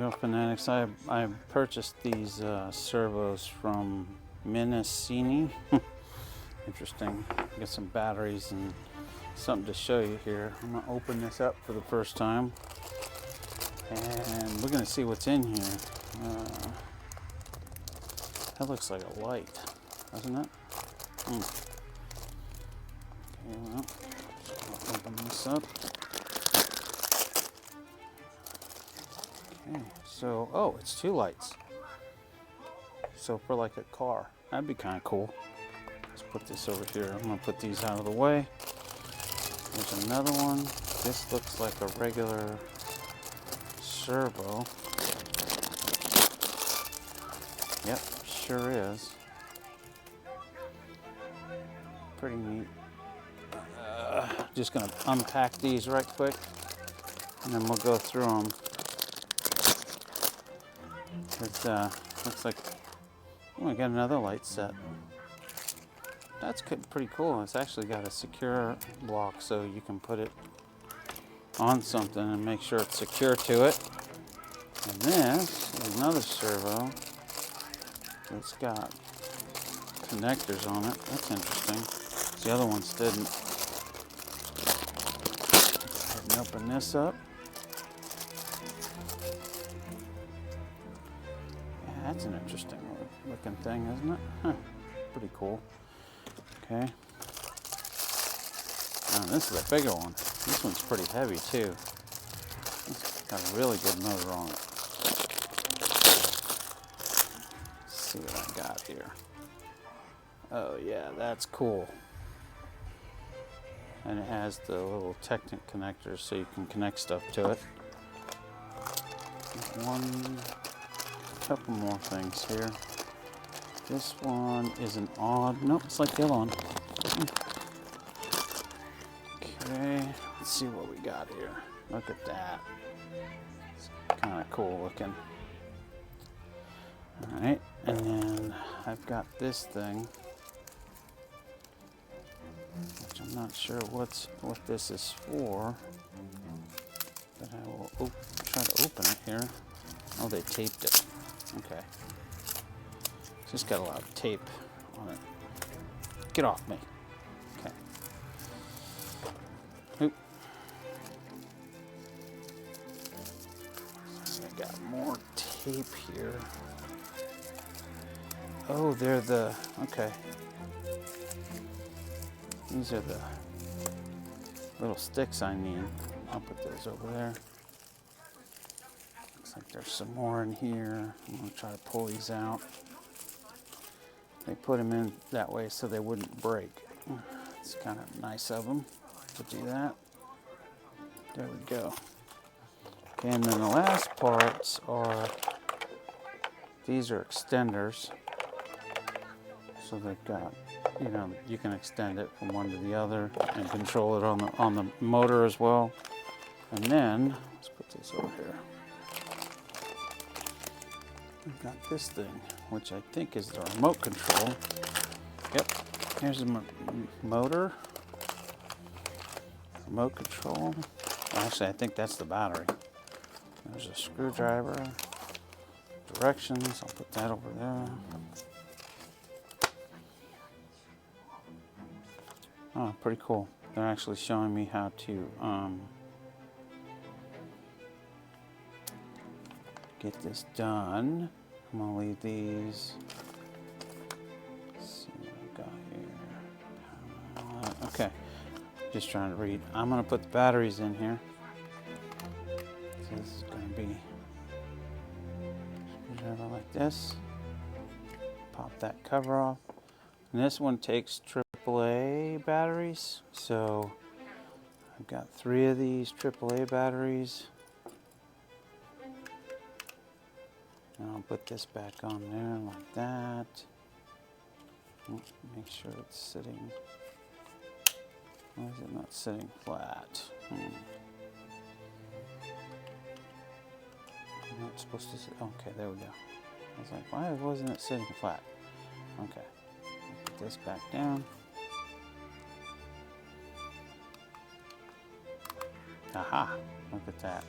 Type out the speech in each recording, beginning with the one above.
go, fanatics. I purchased these servos from Minicini. Interesting. Get some batteries and something to show you here. I'm gonna open this up for the first time, and we're gonna see what's in here. That looks like a light, doesn't it? Okay, well, I'll open this up. Okay, so, oh, it's two lights. So for like a car, that'd be kind of cool. Let's put this over here. I'm gonna put these out of the way. There's another one. This looks like a regular servo. Yep, sure is. Pretty neat. Just gonna unpack these right quick, and then we'll go through them. It looks like, oh, I got another light set. That's pretty cool. It's actually got a secure block, so you can put it on something and make sure it's secure to it. And this is another servo. It's got connectors on it. That's interesting. The other ones didn't. Go ahead and open this up. Yeah, that's an interesting looking thing, isn't it? Huh. Pretty cool. Okay. Oh, this is a bigger one. This one's pretty heavy too. It's got a really good motor on it. Let's see what I got here. Oh yeah, that's cool. And it has the little Technic connectors so you can connect stuff to it. Couple more things here. This one is an odd, nope, it's like the other one. Okay, let's see what we got here. Look at that. It's kind of cool looking. All right, and then I've got this thing, which I'm not sure what this is for, but I will try to open it here. Oh, they taped it. Okay. It's just got a lot of tape on it. Get off me. Okay. Oop. So I got more tape here. Oh, they're the, okay. These are the little sticks I need. I'll put those over there. Looks like there's some more in here. I'm gonna try to pull these out. They put them in that way so they wouldn't break. It's kind of nice of them to do that. There we go. Okay, and then the last parts are, these are extenders. So they've got, you know, you can extend it from one to the other and control it on the motor as well. And then, let's put this over here. We've got this thing, which I think is the remote control. Yep, here's the motor. Remote control. Actually, I think that's the battery. There's a screwdriver. Directions, I'll put that over there. Oh, pretty cool. They're actually showing me how to get this done. I'm gonna leave these. Let's see what I got here. Okay, just trying to read. I'm gonna put the batteries in here. So this is gonna be like this. Pop that cover off. And this one takes AAA batteries. So I've got 3 of these AAA batteries. And I'll put this back on there like that. Make sure it's sitting. Why is it not sitting flat? I'm not supposed to sit. Okay, there we go. I was like, why wasn't it sitting flat? Okay. Put this back down. Aha! Look at that.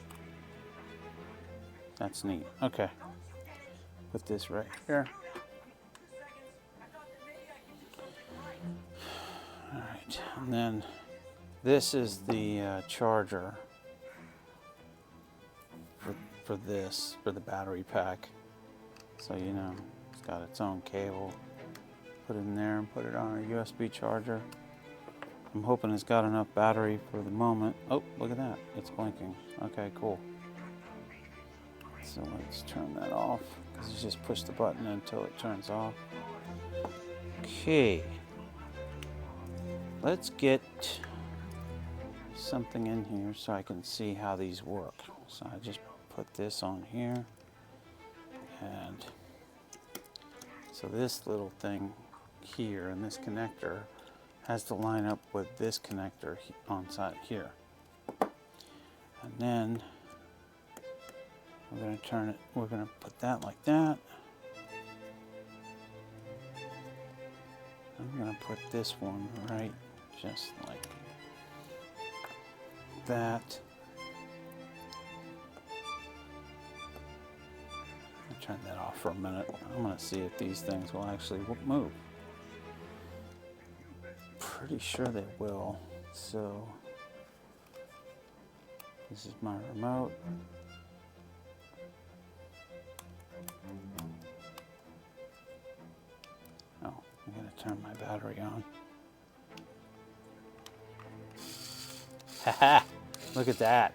That's neat. Okay. Put this right here. Alright, and then this is the charger for the battery pack. So, you know, it's got its own cable. Put it in there and put it on a USB charger. I'm hoping it's got enough battery for the moment. Oh, look at that. It's blinking. Okay, cool. So let's turn that off, because you just push the button until it turns off. Okay. Let's get something in here so I can see how these work. So I just put this on here. And so this little thing here and this connector has to line up with this connector on side here. And then we're going to turn it, we're going to put that like that. I'm going to put this one right just like that. I'll turn that off for a minute. I'm going to see if these things will actually move. Pretty sure they will. So this is my remote. Oh, I'm going to turn my battery on. Haha! Look at that.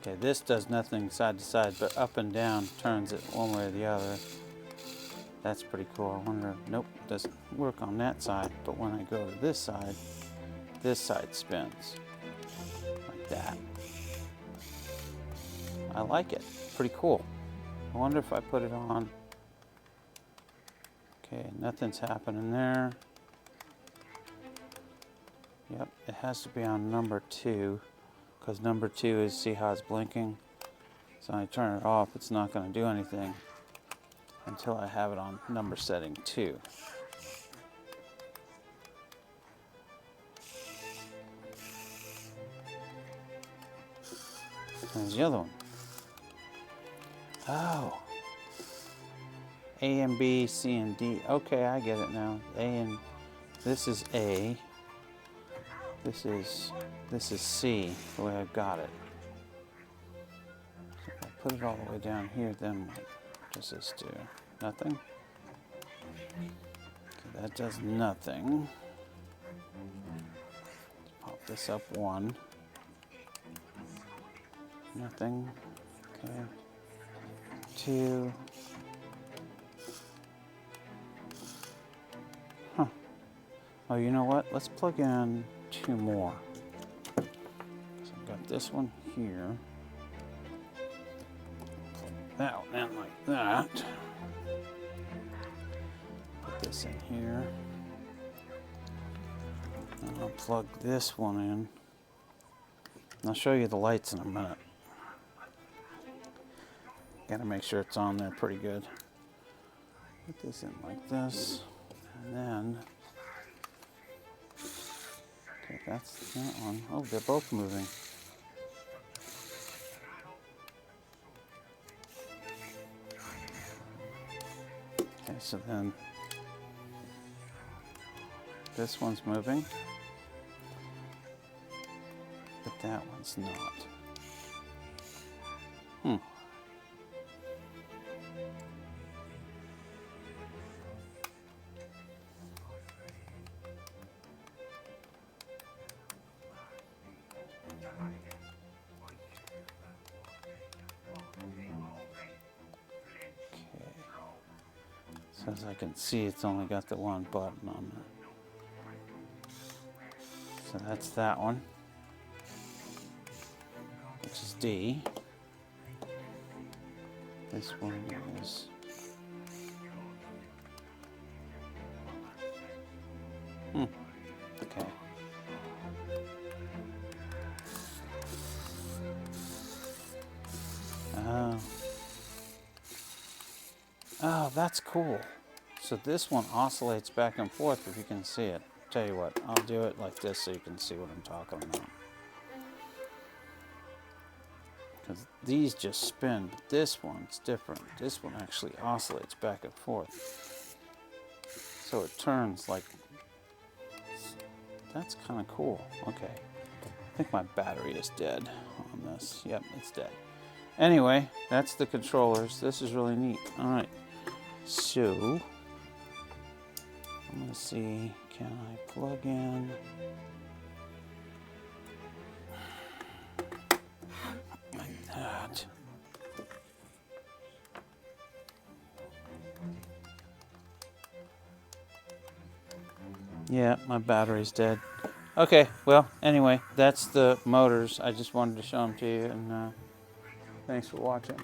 Okay, this does nothing side to side, but up and down turns it one way or the other. That's pretty cool. I wonder, nope, it doesn't work on that side, but when I go to this side spins. Like that. I like it. Pretty cool. I wonder if I put it on. Okay, nothing's happening there. Yep, it has to be on number 2, because number 2 is, see how it's blinking? So when I turn it off, it's not going to do anything until I have it on number setting 2. There's the other one. Oh. A and B, C and D. Okay, I get it now. A and this is A. This is C, the way I've got it. So if I put it all the way down here, then what does this do? Nothing? Okay, that does nothing. Let's pop this up 1. Nothing. Okay. 2. Huh. Oh, you know what? Let's plug in 2 more. So I've got this one here. Plug that one in like that. Put this in here. And I'll plug this one in. And I'll show you the lights in a minute. Gotta make sure it's on there pretty good. Put this in like this. And then, okay, that's that one. Oh, they're both moving. Okay, so then this one's moving, but that one's not. So as I can see, it's only got the one button on there. So that's that one, which is D. This one is okay. Oh, that's cool. So this one oscillates back and forth, if you can see it. Tell you what, I'll do it like this so you can see what I'm talking about. because these just spin, but this one's different. This one actually oscillates back and forth. So it turns like, that's kind of cool. Okay, I think my battery is dead on this. Yep, it's dead. Anyway, that's the controllers. This is really neat. All right, so I'm gonna see, can I plug in? Like that. Yeah, my battery's dead. Okay, well, anyway, that's the motors. I just wanted to show them to you, and thanks for watching.